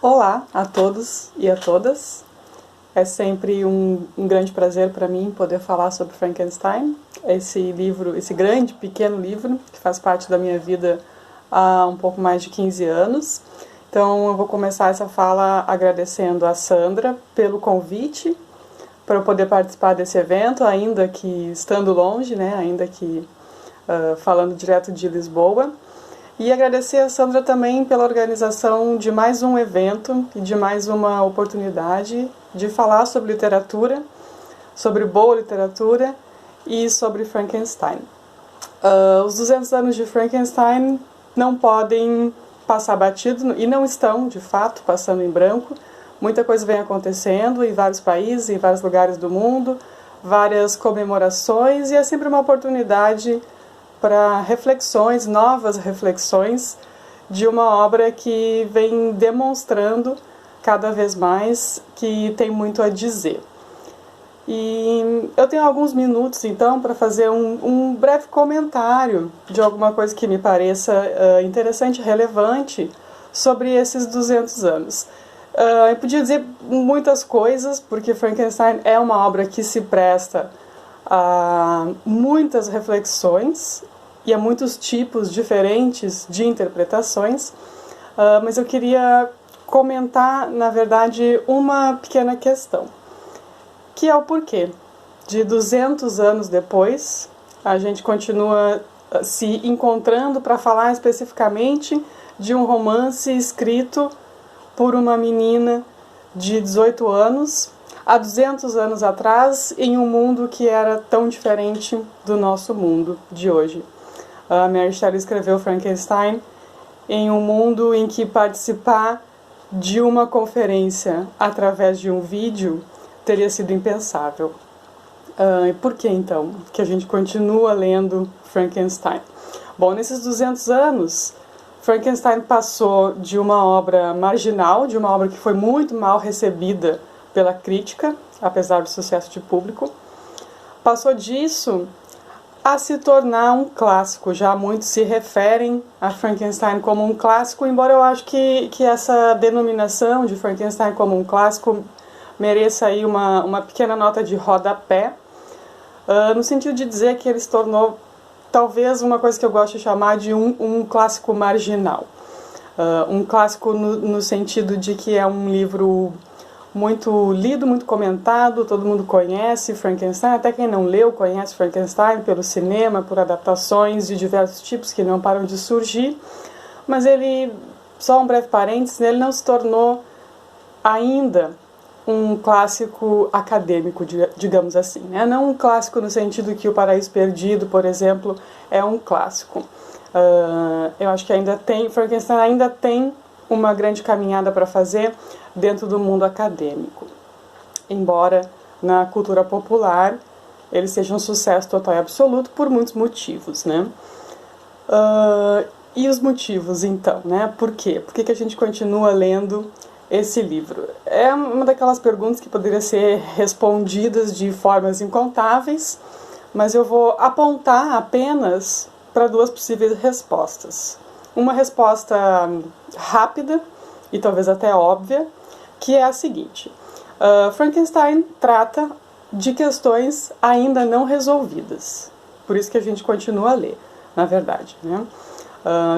Olá a todos e a todas. É sempre um grande prazer para mim poder falar sobre Frankenstein, esse livro, esse grande, pequeno livro que faz parte da minha vida há um pouco mais de 15 anos. Então eu vou começar essa fala agradecendo a Sandra pelo convite para eu poder participar desse evento, ainda que estando longe, né, ainda que falando direto de Lisboa. E agradecer a Sandra também pela organização de mais um evento e de mais uma oportunidade de falar sobre literatura, sobre boa literatura e sobre Frankenstein. Os 200 anos de Frankenstein não podem passar batido e não estão, de fato, passando em branco. Muita coisa vem acontecendo em vários países, em vários lugares do mundo, várias comemorações, e é sempre uma oportunidade para reflexões, novas reflexões de uma obra que vem demonstrando cada vez mais que tem muito a dizer. E eu tenho alguns minutos então para fazer um breve comentário de alguma coisa que me pareça interessante e relevante sobre esses 200 anos. Eu podia dizer muitas coisas, porque Frankenstein é uma obra que se presta a muitas reflexões e a muitos tipos diferentes de interpretações, mas eu queria comentar, na verdade, uma pequena questão, que é o porquê. De 200 anos depois, a gente continua se encontrando para falar especificamente de um romance escrito por uma menina de 18 anos, há 200 anos atrás, em um mundo que era tão diferente do nosso mundo de hoje. A Mary Shelley escreveu Frankenstein em um mundo em que participar de uma conferência através de um vídeo teria sido impensável. E por que então que a gente continua lendo Frankenstein? Bom, nesses 200 anos, Frankenstein passou de uma obra marginal, de uma obra que foi muito mal recebida pela crítica, apesar do sucesso de público, passou disso a se tornar um clássico. Já muitos se referem a Frankenstein como um clássico, embora eu acho que essa denominação de Frankenstein como um clássico mereça aí uma pequena nota de rodapé, no sentido de dizer que ele se tornou talvez uma coisa que eu gosto de chamar de um clássico marginal. Um clássico no sentido de que é um livro muito lido, muito comentado, todo mundo conhece Frankenstein, até quem não leu conhece Frankenstein pelo cinema, por adaptações de diversos tipos que não param de surgir, mas ele, só um breve parênteses, ele não se tornou ainda um clássico acadêmico, digamos assim, né? Não um clássico no sentido que O Paraíso Perdido, por exemplo, é um clássico. Eu acho que Frankenstein ainda tem uma grande caminhada para fazer dentro do mundo acadêmico, embora na cultura popular ele seja um sucesso total e absoluto por muitos motivos, né? E os motivos, então, né? Por quê? Por que a gente continua lendo esse livro? É uma daquelas perguntas que poderia ser respondidas de formas incontáveis, mas eu vou apontar apenas para duas possíveis respostas. Uma resposta rápida e talvez até óbvia, que é a seguinte: Frankenstein trata de questões ainda não resolvidas. Por isso que a gente continua a ler, na verdade, né?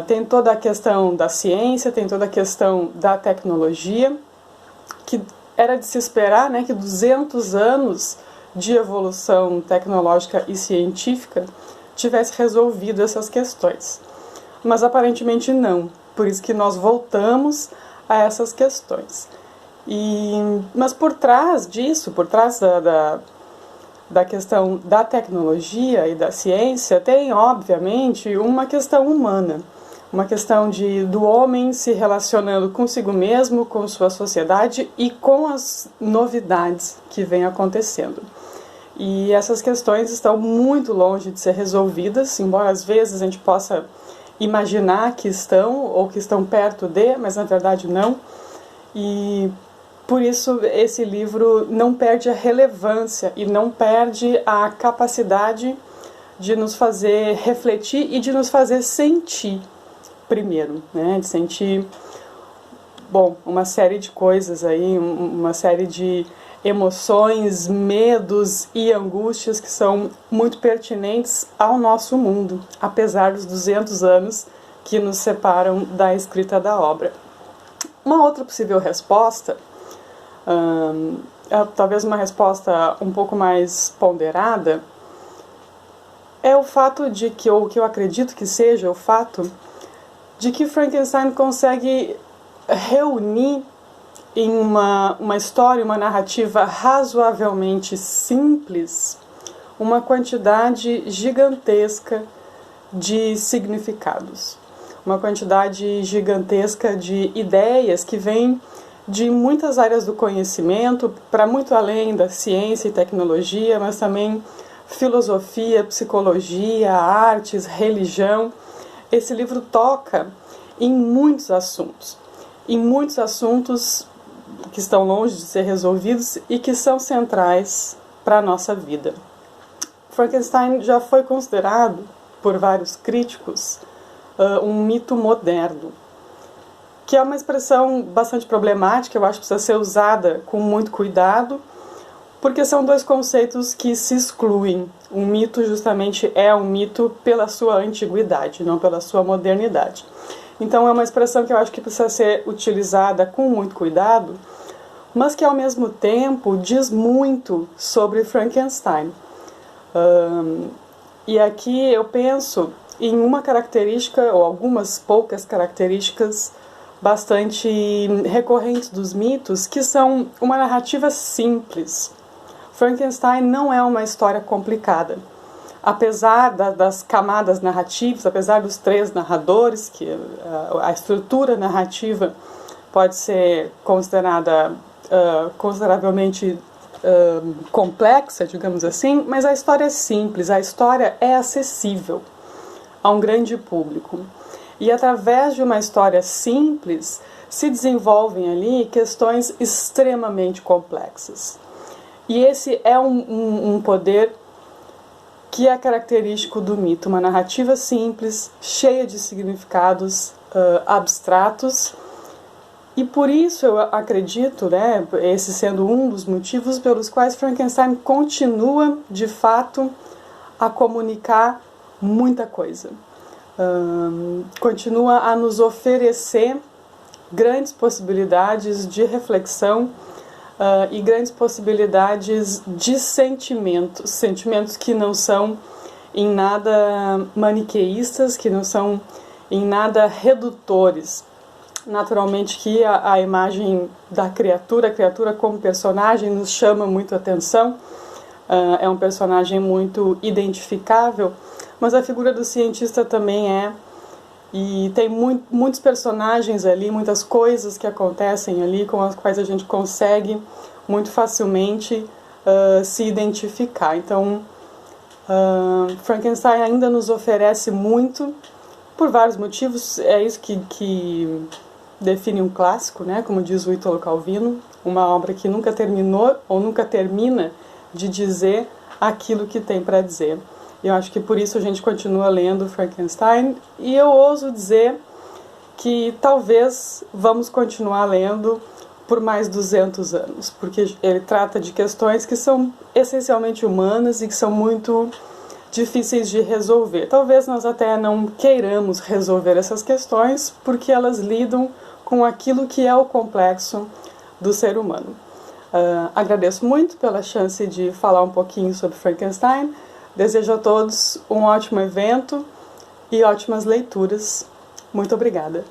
Tem toda a questão da ciência, tem toda a questão da tecnologia, que era de se esperar, né, que 200 anos de evolução tecnológica e científica tivesse resolvido essas questões. Mas aparentemente não. Por isso que nós voltamos a essas questões. Mas por trás disso, por trás da questão da tecnologia e da ciência, tem, obviamente, uma questão humana. Uma questão do homem se relacionando consigo mesmo, com sua sociedade e com as novidades que vêm acontecendo. E essas questões estão muito longe de ser resolvidas, embora às vezes a gente possa imaginar que estão, ou que estão perto de, mas na verdade não. E por isso esse livro não perde a relevância e não perde a capacidade de nos fazer refletir e de nos fazer sentir primeiro, né? De sentir bom, uma série de coisas aí, uma série de emoções, medos e angústias que são muito pertinentes ao nosso mundo, apesar dos 200 anos que nos separam da escrita da obra. Uma outra possível resposta, talvez uma resposta um pouco mais ponderada, é o fato de que, ou o que eu acredito que seja o fato de que Frankenstein consegue reunir em uma história, uma narrativa razoavelmente simples, uma quantidade gigantesca de significados, uma quantidade gigantesca de ideias que vêm de muitas áreas do conhecimento, para muito além da ciência e tecnologia, mas também filosofia, psicologia, artes, religião. Esse livro toca em muitos assuntos que estão longe de ser resolvidos e que são centrais para a nossa vida. Frankenstein já foi considerado, por vários críticos, um mito moderno, que é uma expressão bastante problemática, eu acho que precisa ser usada com muito cuidado, porque são dois conceitos que se excluem. Um mito justamente é um mito pela sua antiguidade, não pela sua modernidade. Então é uma expressão que eu acho que precisa ser utilizada com muito cuidado, mas que ao mesmo tempo diz muito sobre Frankenstein. E aqui eu penso em uma característica, ou algumas poucas características bastante recorrentes dos mitos, que são uma narrativa simples. Frankenstein não é uma história complicada. Apesar das camadas narrativas, apesar dos 3 narradores, que a estrutura narrativa pode ser considerada consideravelmente complexa, digamos assim, mas a história é simples, a história é acessível a um grande público. E através de uma história simples se desenvolvem ali questões extremamente complexas. E esse é um poder que é característico do mito, uma narrativa simples, cheia de significados abstratos. E por isso eu acredito, né, esse sendo um dos motivos pelos quais Frankenstein continua, de fato, a comunicar muita coisa. Continua a nos oferecer grandes possibilidades de reflexão e grandes possibilidades de sentimentos que não são em nada maniqueístas, que não são em nada redutores. Naturalmente que a imagem da criatura, a criatura como personagem nos chama muito a atenção, é um personagem muito identificável, mas a figura do cientista também é, e tem muitos personagens ali, muitas coisas que acontecem ali com as quais a gente consegue muito facilmente se identificar. Então, Frankenstein ainda nos oferece muito, por vários motivos. É isso que define um clássico, né? Como diz o Ítalo Calvino, uma obra que nunca terminou ou nunca termina de dizer aquilo que tem para dizer. Eu acho que por isso a gente continua lendo Frankenstein, e eu ouso dizer que talvez vamos continuar lendo por mais 200 anos, porque ele trata de questões que são essencialmente humanas e que são muito difíceis de resolver. Talvez nós até não queiramos resolver essas questões, porque elas lidam com aquilo que é o complexo do ser humano. Agradeço muito pela chance de falar um pouquinho sobre Frankenstein. Desejo a todos um ótimo evento e ótimas leituras. Muito obrigada.